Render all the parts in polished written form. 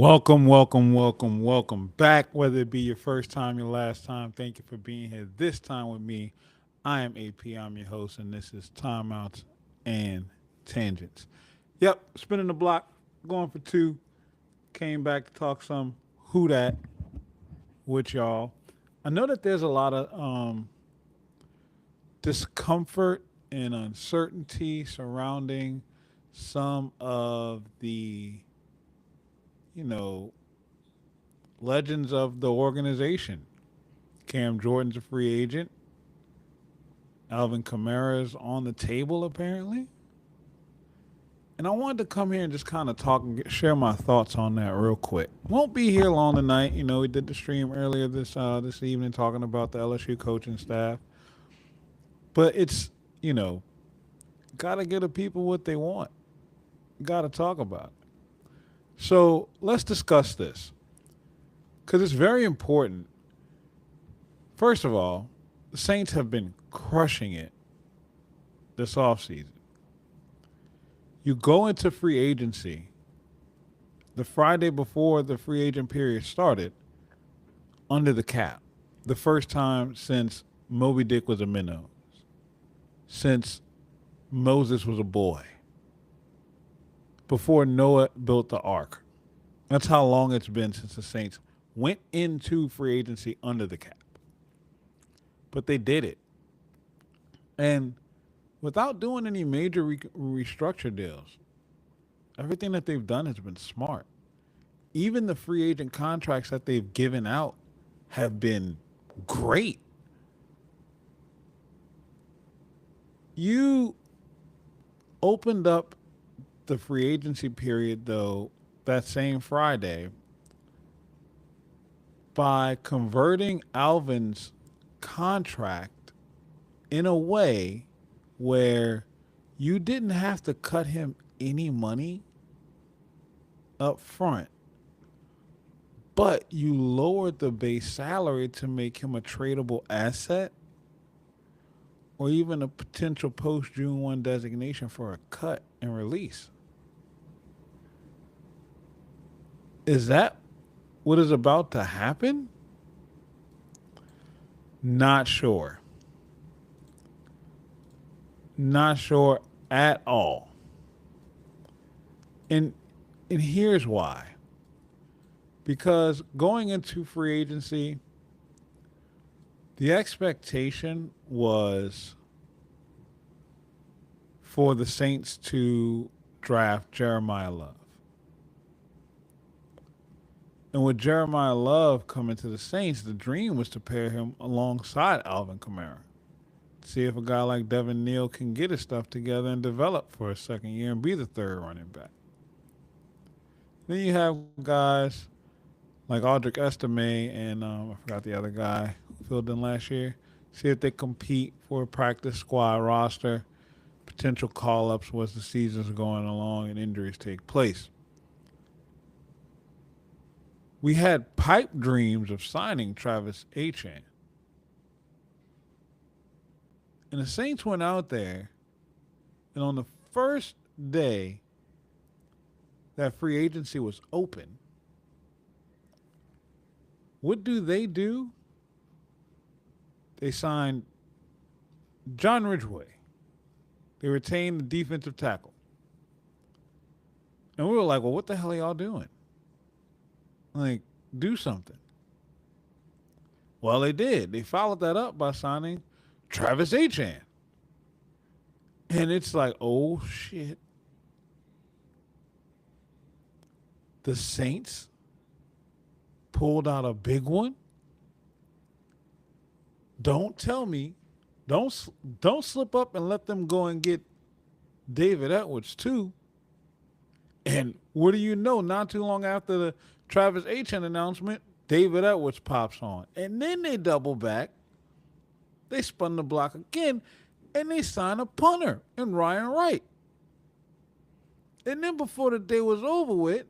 Welcome back. Whether it be your first time, your last time, thank you for being here this time with me. I am AP, I'm your host, and this is Timeouts and Tangents. Yep, spinning the block, going for two. Came back to talk some who that with y'all. I know that there's a lot of discomfort and uncertainty surrounding some of the, you know, legends of the organization. Cam Jordan's a free agent. Alvin Kamara is on the table apparently. And I wanted to come here and just kind of talk and share my thoughts on that real quick. Won't be here long tonight. You know, we did the stream earlier this evening talking about the LSU coaching staff. But it's, you know, gotta give the people what they want. Gotta talk about it. So let's discuss this because it's very important. First of all, the Saints have been crushing it this offseason. You go into free agency the Friday before the free agent period started under the cap. The first time since Moby Dick was a minnow, since Moses was a boy, before Noah built the ark. That's how long it's been since the Saints went into free agency under the cap. But they did it. And without doing any major restructure deals, everything that they've done has been smart. Even the free agent contracts that they've given out have been great. You opened up the free agency period, though, that same Friday by converting Alvin's contract in a way where you didn't have to cut him any money up front, but you lowered the base salary to make him a tradable asset or even a potential post June 1 designation for a cut and release. Is that what is about to happen? Not sure. Not sure at all. And and here's why. Because going into free agency, the expectation was for the Saints to draft Jeremiah Love. And with Jeremiah Love coming to the Saints, the dream was to pair him alongside Alvin Kamara. See if a guy like Devin Neal can get his stuff together and develop for a second year and be the third running back. Then you have guys like Audric Estime and I forgot the other guy who filled in last year. See if they compete for a practice squad roster, potential call ups as the season's going along and injuries take place. We had pipe dreams of signing Travis Achan. And the Saints went out there, and on the first day that free agency was open, what do? They signed John Ridgeway. They retained the defensive tackle. And we were like, well, what the hell are y'all doing? Like, do something. Well, they did. They followed that up by signing Travis Achan. And it's like, oh shit. The Saints pulled out a big one. Don't tell me. Don't slip up and let them go and get David Edwards too. And what do you know? Not too long after the Travis Achan announcement, David Edwards pops on. And then they double back. They spun the block again, and they signed a punter in Ryan Wright. And then before the day was over with,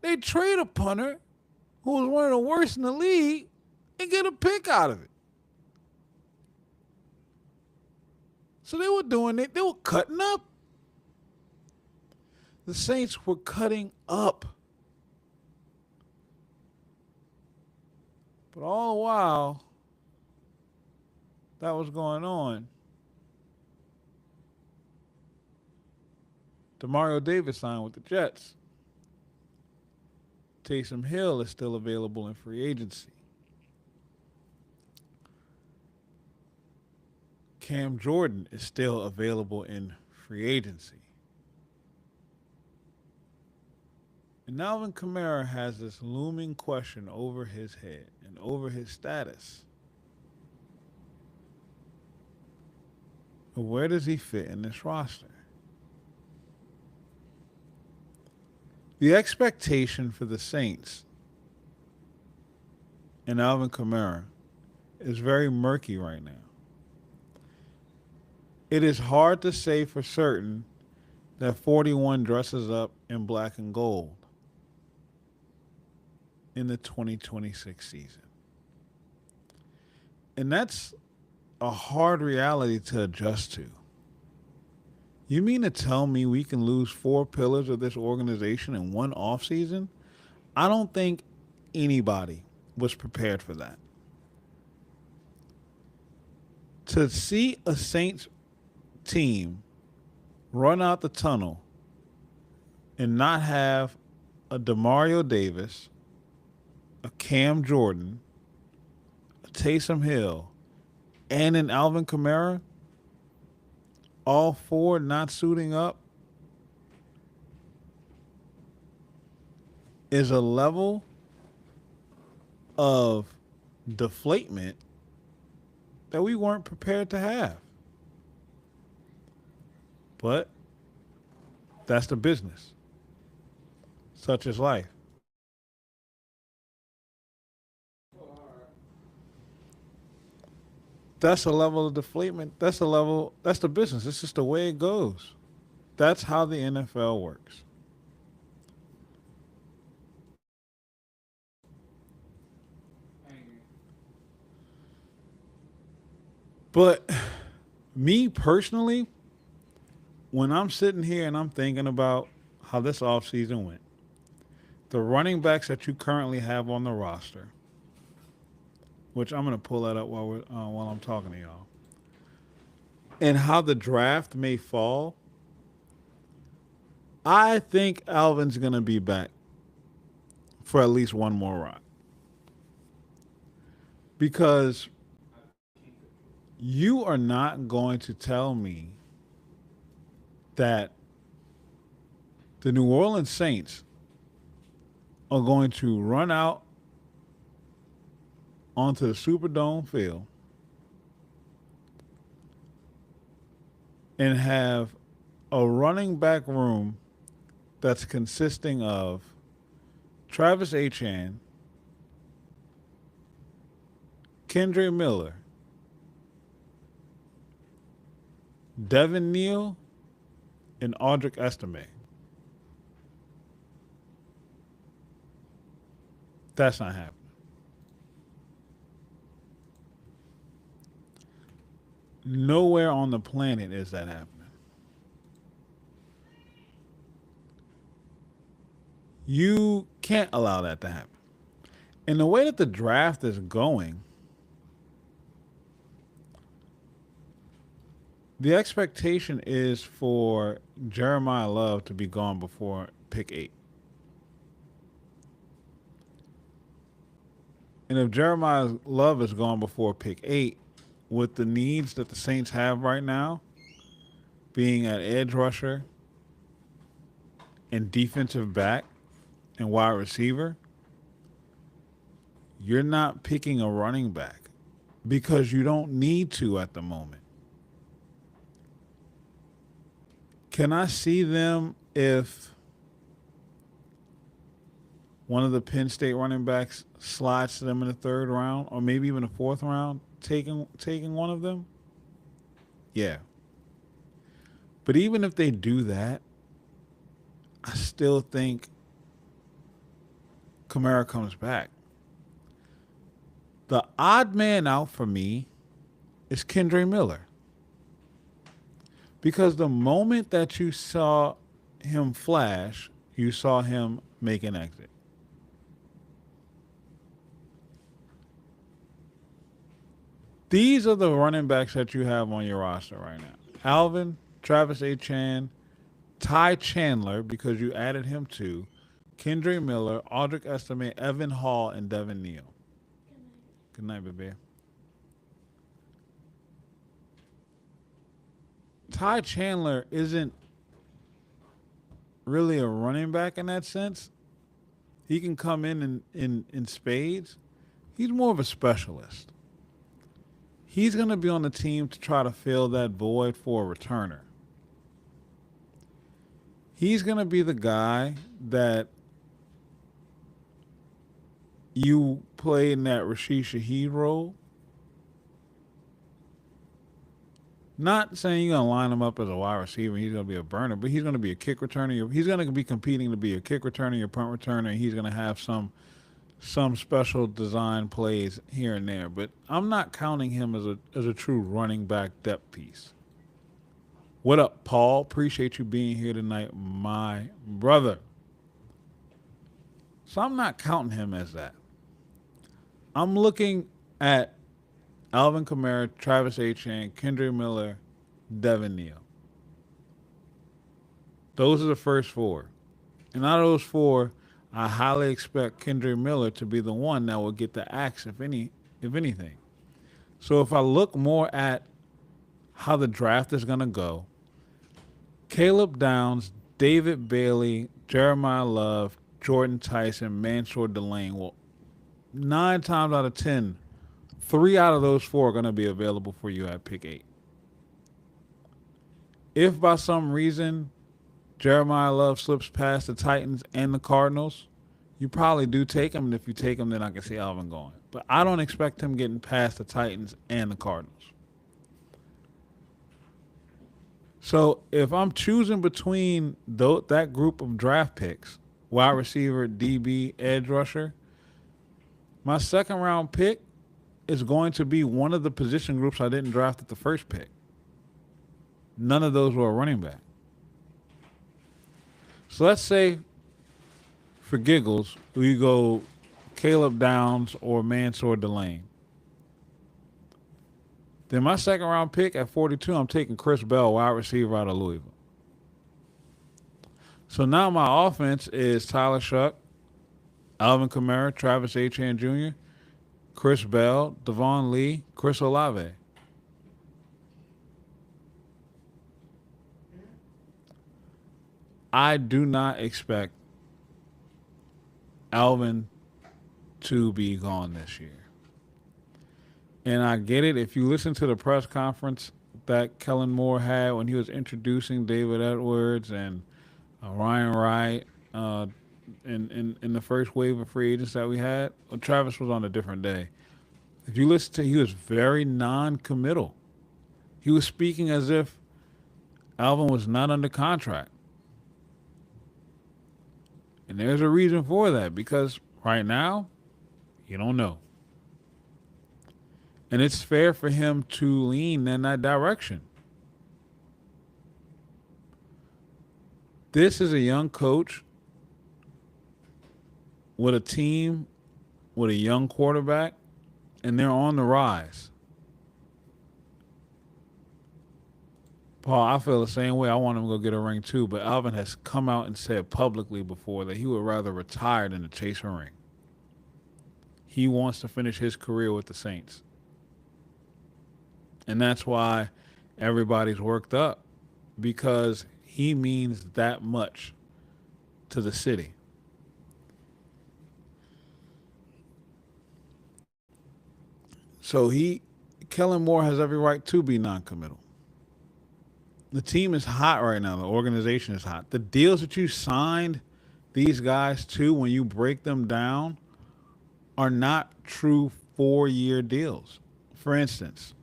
they trade a punter who was one of the worst in the league and get a pick out of it. So they were doing it. They were cutting up. The Saints were cutting up. But all the while that was going on, Demario Davis signed with the Jets. Taysom Hill is still available in free agency. Cam Jordan is still available in free agency. And Alvin Kamara has this looming question over his head and over his status. Where does he fit in this roster? The expectation for the Saints and Alvin Kamara is very murky right now. It is hard to say for certain that 41 dresses up in black and gold in the 2026 season. And that's a hard reality to adjust to. You mean to tell me we can lose four pillars of this organization in one offseason? I don't think anybody was prepared for that. To see a Saints team run out the tunnel and not have a Demario Davis, a Cam Jordan, a Taysom Hill, and an Alvin Kamara, all four not suiting up, is a level of deflatement that we weren't prepared to have. But that's the business. Such is life. That's a level of deflatement. That's the business. It's just the way it goes. That's how the NFL works. But me personally, when I'm sitting here and I'm thinking about how this offseason went, the running backs that you currently have on the roster, which I'm going to pull that up while I'm talking to y'all, and how the draft may fall, I think Alvin's going to be back for at least one more run. Because you are not going to tell me that the New Orleans Saints are going to run out onto the Superdome field and have a running back room that's consisting of Travis Etienne, Kendre Miller, Devin Neal, and Audric Estime. That's not happening. Nowhere on the planet is that happening. You can't allow that to happen. And the way that the draft is going, the expectation is for Jeremiah Love to be gone before pick 8. And if Jeremiah Love is gone before pick 8, with the needs that the Saints have right now, being at edge rusher and defensive back and wide receiver, you're not picking a running back because you don't need to at the moment. Can I see them if one of the Penn State running backs slides to them in the 3rd round or maybe even the 4th round, taking one of them? Yeah. But even if they do that, I still think Kamara comes back. The odd man out for me is Kendre Miller. Because the moment that you saw him flash, you saw him make an exit. These are the running backs that you have on your roster right now: Alvin, Travis Achan, Ty Chandler, because you added him to Kendre Miller, Audric Estime, Evan Hall, and Devin Neal. Good night, baby. Ty Chandler isn't really a running back in that sense. He can come in spades. He's more of a specialist. He's going to be on the team to try to fill that void for a returner. He's going to be the guy that you play in that Rashid Shaheed role. Not saying you're going to line him up as a wide receiver. He's going to be a burner, but he's going to be a kick returner. He's going to be competing to be a kick returner, your punt returner, and he's going to have some special design plays here and there. But I'm not counting him as a true running back depth piece. What up, Paul? Appreciate you being here tonight, my brother. So I'm not counting him as that. I'm looking at Alvin Kamara, Travis Achan, Kendre Miller, Devin Neal. Those are the first four. And out of those four, I highly expect Kendre Miller to be the one that will get the axe, if anything. So if I look more at how the draft is going to go, Caleb Downs, David Bailey, Jeremiah Love, Jordan Tyson, Mansour Delane. Well, 9 times out of 10, 3 out of those 4 are going to be available for you at pick 8. If by some reason Jeremiah Love slips past the Titans and the Cardinals, you probably do take him. And if you take him, then I can see Alvin going. But I don't expect him getting past the Titans and the Cardinals. So if I'm choosing between that group of draft picks, wide receiver, DB, edge rusher, my second round pick is going to be one of the position groups I didn't draft at the first pick. None of those were a running back. So let's say, for giggles, we go Caleb Downs or Mansour Delane. Then my second round pick at 42, I'm taking Chris Bell, wide receiver out of Louisville. So now my offense is Tyler Shuck, Alvin Kamara, Travis Achan Jr., Chris Bell, Devon Lee, Chris Olave. I do not expect Alvin to be gone this year. And I get it. If you listen to the press conference that Kellen Moore had when he was introducing David Edwards and Ryan Wright in the first wave of free agents that we had, well, Travis was on a different day. If you listen to, he was very non-committal. He was speaking as if Alvin was not under contract. And there's a reason for that, because right now, you don't know. And it's fair for him to lean in that direction. This is a young coach with a team with a young quarterback, and they're on the rise. Paul, I feel the same way. I want him to go get a ring too, but Alvin has come out and said publicly before that he would rather retire than to chase a ring. He wants to finish his career with the Saints. And that's why everybody's worked up, because he means that much to the city. So Kellen Moore has every right to be non-committal. The team is hot right now. The organization is hot. The deals that you signed these guys to, when you break them down, are not true 4-year deals. For instance,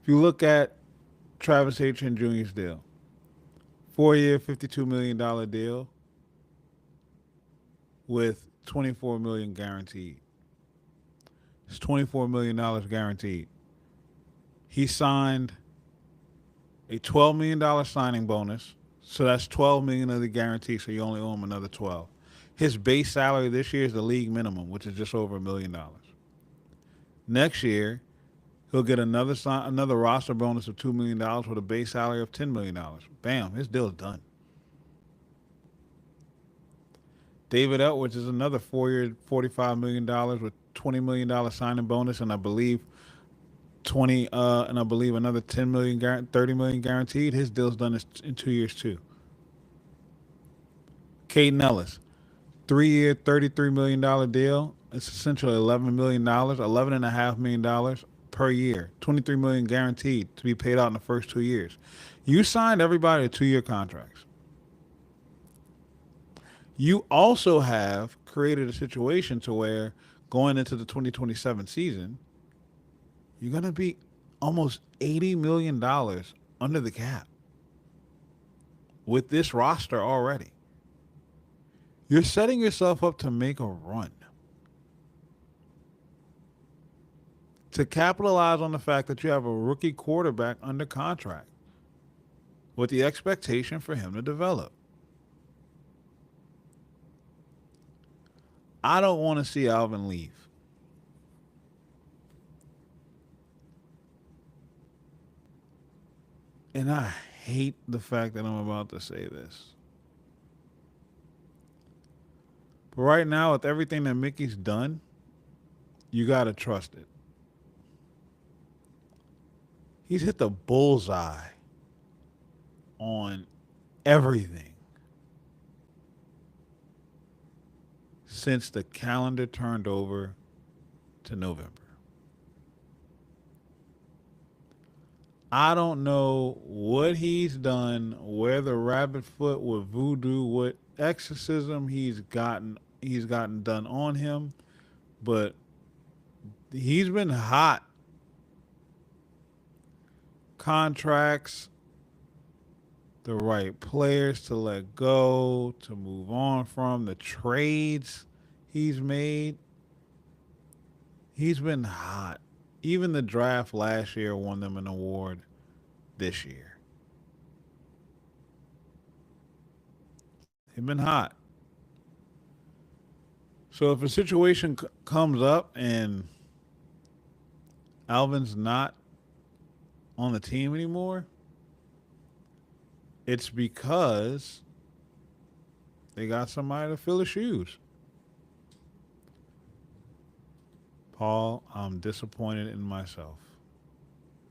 if you look at Travis Achan Jr.'s deal, 4-year, $52 million deal with $24 million guaranteed. It's $24 million guaranteed. He signed a $12 million signing bonus, so that's $12 million of the guarantee, so you only owe him another $12. His base salary this year is the league minimum, which is just over $1 million. Next year, He'll get another roster bonus of $2 million with a base salary of $10 million. Bam, his deal's done. David Edwards is another 4 year, $45 million with $20 million signing bonus, and I believe 20 and I believe another 10 million, 30 million guaranteed. His deal's done in 2 years too. Caden Ellis, 3 year, $33 million deal. It's essentially $11 million, $11.5 million per year, 23 million guaranteed to be paid out in the first 2 years. You signed everybody to 2 year contracts. You also have created a situation to where going into the 2027 season, you're going to be almost $80 million under the cap with this roster already. You're setting yourself up to make a run, to capitalize on the fact that you have a rookie quarterback under contract with the expectation for him to develop. I don't want to see Alvin leave. And I hate the fact that I'm about to say this. But right now, with everything that Mickey's done, you got to trust it. He's hit the bullseye on everything since the calendar turned over to November. I don't know what he's done, where the rabbit foot with voodoo, what exorcism he's gotten done on him, but he's been hot. Contracts, the right players to let go, to move on from, the trades he's made. He's been hot. Even the draft last year won them an award this year. He's been hot. So if a situation comes up and Alvin's not on the team anymore, it's because they got somebody to fill the shoes. Paul, I'm disappointed in myself,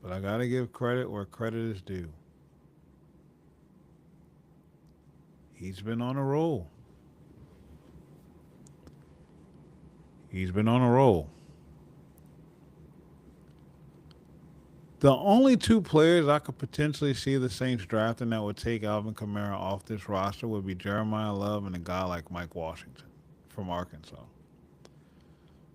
but I got to give credit where credit is due. He's been on a roll. He's been on a roll. The only 2 players I could potentially see the Saints drafting that would take Alvin Kamara off this roster would be Jeremiah Love and a guy like Mike Washington from Arkansas.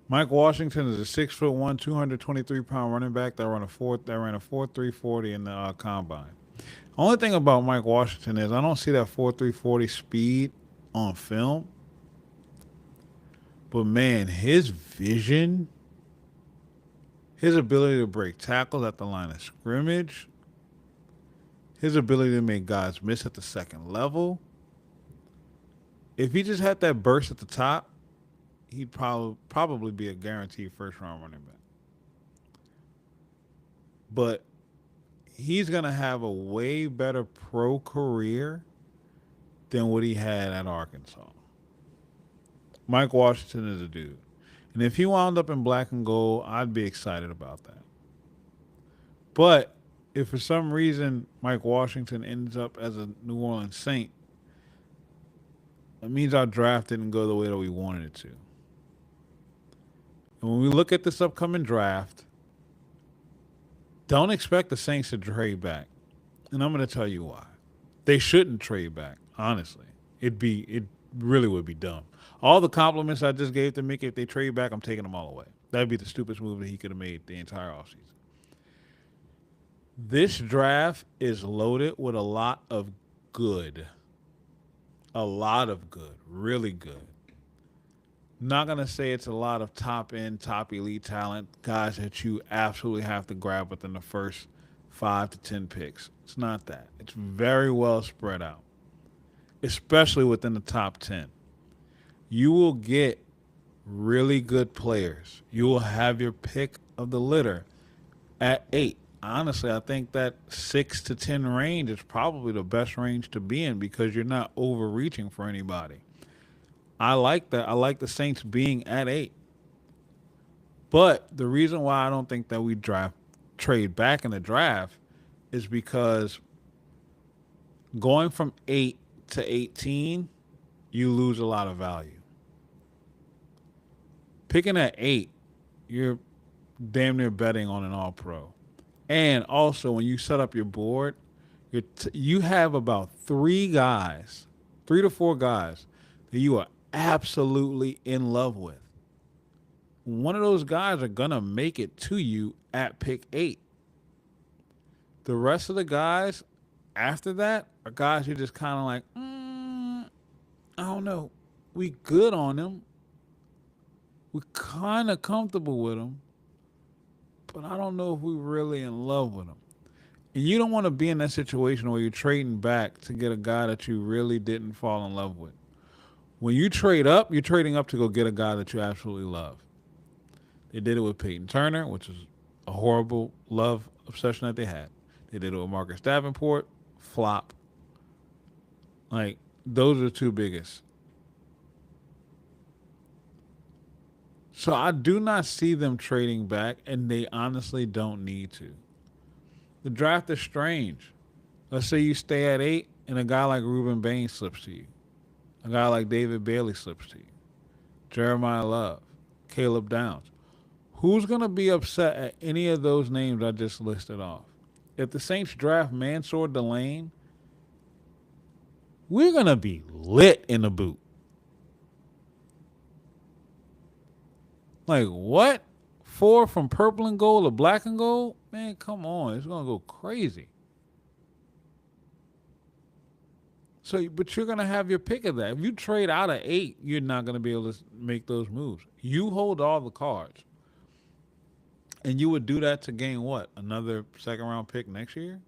Mike Washington is a 6'1", 223-pound running back that ran a 4.3 40 in the combine. Only thing about Mike Washington is I don't see that 4.3 40 speed on film. But man, his vision, his ability to break tackles at the line of scrimmage, his ability to make guys miss at the second level. If he just had that burst at the top, he'd probably be a guaranteed first-round running back. But he's going to have a way better pro career than what he had at Arkansas. Mike Washington is a dude. And if he wound up in black and gold, I'd be excited about that. But if for some reason Mike Washington ends up as a New Orleans Saint, it means our draft didn't go the way that we wanted it to. And when we look at this upcoming draft, don't expect the Saints to trade back. And I'm going to tell you why. They shouldn't trade back, honestly. It really would be dumb. All the compliments I just gave to Mickey, if they trade back, I'm taking them all away. That'd be the stupidest move that he could have made the entire offseason. This draft is loaded with a lot of good. A lot of good. Really good. Not going to say it's a lot of top-end, top elite talent, guys that you absolutely have to grab within the first 5 to 10 picks. It's not that. It's very well spread out, especially within the top 10. You will get really good players. You will have your pick of the litter at 8. Honestly, I think that 6 to 10 range is probably the best range to be in because you're not overreaching for anybody. I like that. I like the Saints being at 8. But the reason why I don't think that we draft trade back in the draft is because going from 8 to 18, you lose a lot of value. Picking at 8, you're damn near betting on an all pro. And also, when you set up your board, you have about 3 guys, 3 to 4 guys that you are absolutely in love with. One of those guys are going to make it to you at pick 8. The rest of the guys after that are guys you're just kind of like, I don't know. We good on them. We kind of comfortable with them, but I don't know if we really in love with them. And you don't want to be in that situation where you're trading back to get a guy that you really didn't fall in love with. When you trade up, you're trading up to go get a guy that you absolutely love. They did it with Peyton Turner, which is a horrible love obsession that they had. They did it with Marcus Davenport, flop. Like, those are the two biggest. So I do not see them trading back, and they honestly don't need to. The draft is strange. Let's say you stay at 8 and a guy like Reuben Baines slips to you. A guy like David Bailey slips to you. Jeremiah Love. Caleb Downs. Who's going to be upset at any of those names I just listed off? If the Saints draft Mansour Delane, we're going to be lit in the boot. Like, what? 4 from purple and gold to black and gold? Man, come on. It's going to go crazy. So, but you're going to have your pick of that. If you trade out of 8, you're not going to be able to make those moves. You hold all the cards. And you would do that to gain what? Another second round pick next year?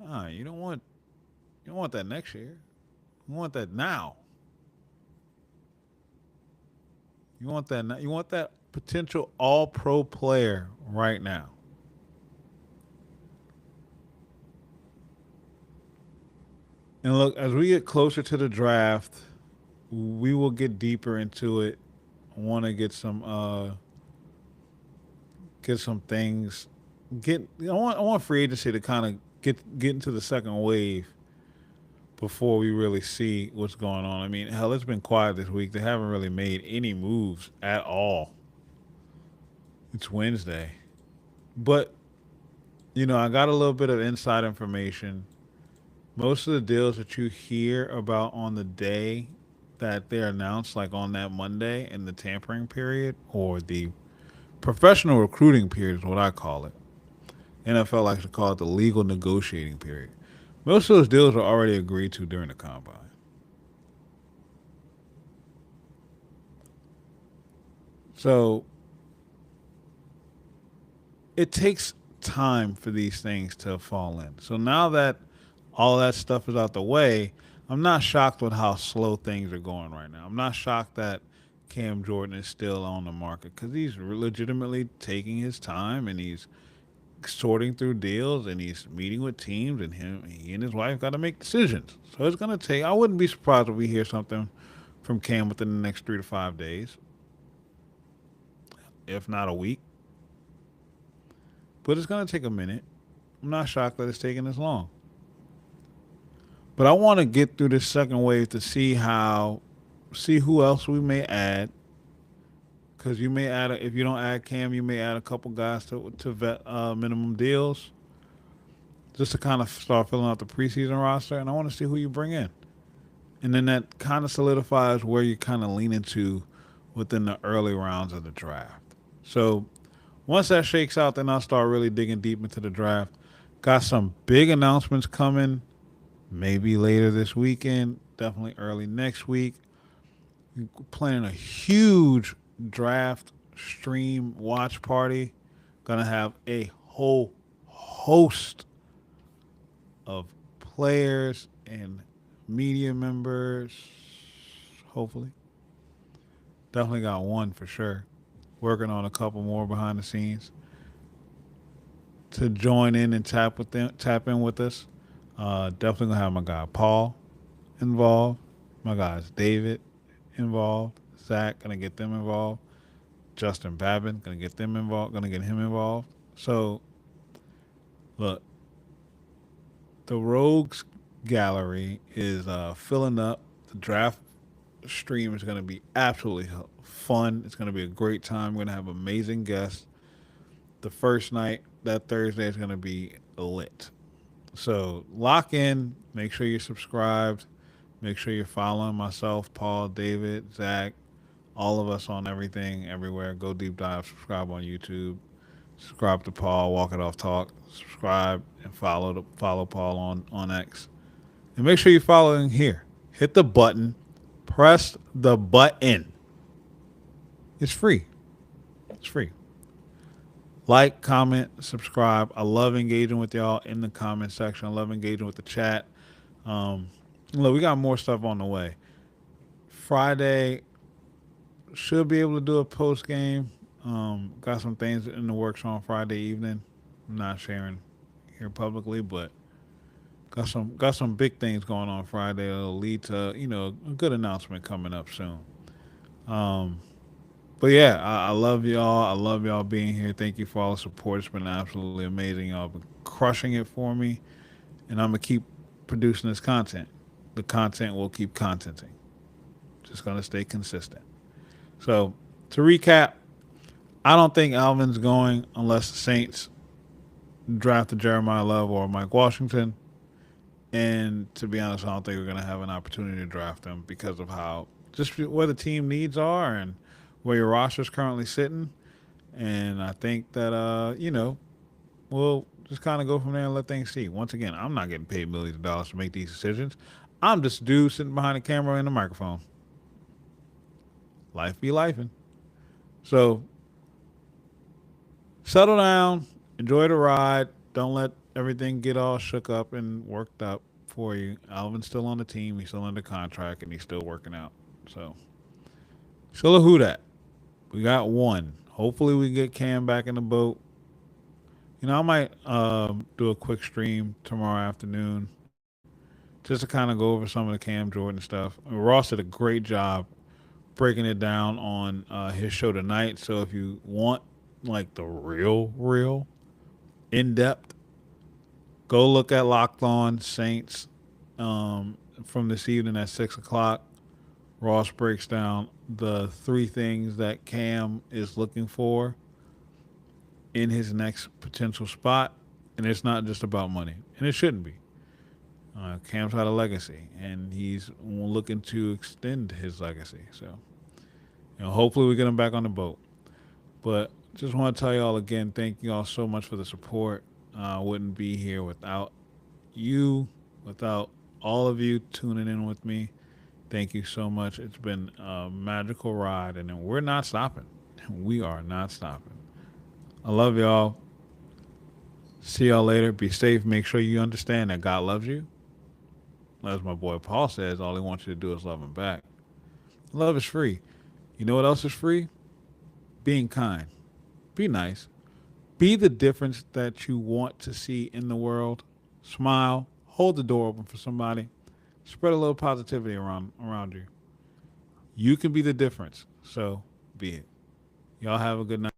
You don't want that next year. You want that now. You want that potential all pro player right now. And look, as we get closer to the draft, we will get deeper into it. I want to get some things. I want free agency to kind of get into the second wave before we really see what's going on. I mean, hell, it's been quiet this week. They haven't really made any moves at all. It's Wednesday. But, I got a little bit of inside information. Most of the deals that you hear about on the day that they're announced, like on that Monday in the tampering period or the professional recruiting period is what I call it. NFL likes to call it the legal negotiating period. Most of those deals are already agreed to during the combine. So it takes time for these things to fall in. So now that all that stuff is out the way, I'm not shocked with how slow things are going right now. I'm not shocked that Cam Jordan is still on the market because he's legitimately taking his time and he's sorting through deals and he's meeting with teams and he and his wife got to make decisions. So it's going to take. I wouldn't be surprised if we hear something from Cam within the next 3 to 5 days, if not a week. But it's going to take a minute. I'm not shocked that it's taking this long. But I want to get through this second wave to see who else we may add. Because you may add, if you don't add Cam, you may add a couple guys to vet minimum deals, just to kind of start filling out the preseason roster. And I want to see who you bring in, and then that kind of solidifies where you kind of lean into within the early rounds of the draft. So once that shakes out, then I'll start really digging deep into the draft. Got some big announcements coming, maybe later this weekend, definitely early next week. We're planning a huge draft stream watch party. Gonna have a whole host of players and media members. Hopefully, definitely got one for sure. Working on a couple more behind the scenes. to join in and tap in with us. Definitely gonna have my guy Paul involved. My guys David involved. Zach gonna get them involved. Justin Babin gonna get them involved. Gonna get him involved. So look, the Rogues Gallery is filling up. The draft stream is gonna be absolutely fun. It's gonna be a great time. We're gonna have amazing guests. The first night, that Thursday, is gonna be lit. So lock in. Make sure you're subscribed. Make sure you're following myself, Paul, David, Zach, all of us on everything, everywhere. Go deep dive. Subscribe on YouTube. Subscribe to Paul. Walk it off talk. Subscribe and follow Paul on X. And make sure you're following here. Hit the button. Press the button. It's free. It's free. Like, comment, subscribe. I love engaging with y'all in the comment section. I love engaging with the chat. Look, we got more stuff on the way. Friday, should be able to do a post game. Got some things in the works on Friday evening. I'm not sharing here publicly, but got some big things going on Friday. It'll lead to a good announcement coming up soon. Um, but yeah, I love y'all. I love y'all being here. Thank you for all the support. It's been absolutely amazing. Y'all been crushing it for me, and I'm gonna keep producing this content. The content will keep contenting. Just gonna stay consistent. So to recap, I don't think Alvin's going unless the Saints drafted Jeremiah Love or Mike Washington. And to be honest, I don't think we're going to have an opportunity to draft him because of how just where the team needs are and where your roster is currently sitting. And I think that we'll just kind of go from there and let things see. Once again, I'm not getting paid millions of dollars to make these decisions. I'm just a dude sitting behind a camera and a microphone. Life be lifing. So settle down, enjoy the ride. Don't let everything get all shook up and worked up for you. Alvin's still on the team. He's still under contract, and he's still working out. So, still a who that. We got one. Hopefully, we get Cam back in the boat. I might do a quick stream tomorrow afternoon just to kind of go over some of the Cam Jordan stuff. Ross did a great job breaking it down on his show tonight. So, if you want like the real in depth, go look at Locked On Saints from this evening at 6 o'clock. Ross breaks down the three things that Cam is looking for in his next potential spot, and it's not just about money, and it shouldn't be. Cam's had a legacy, and he's looking to extend his legacy. So, hopefully we get him back on the boat. But just want to tell y'all again, thank you all so much for the support. I wouldn't be here without you, without all of you tuning in with me. Thank you so much. It's been a magical ride, and we're not stopping. We are not stopping. I love y'all. See y'all later. Be safe. Make sure you understand that God loves you. As my boy Paul says, all he wants you to do is love him back. Love is free. You know what else is free? Being kind. Be nice. Be the difference that you want to see in the world. Smile. Hold the door open for somebody. Spread a little positivity around you. You can be the difference. So be it. Y'all have a good night.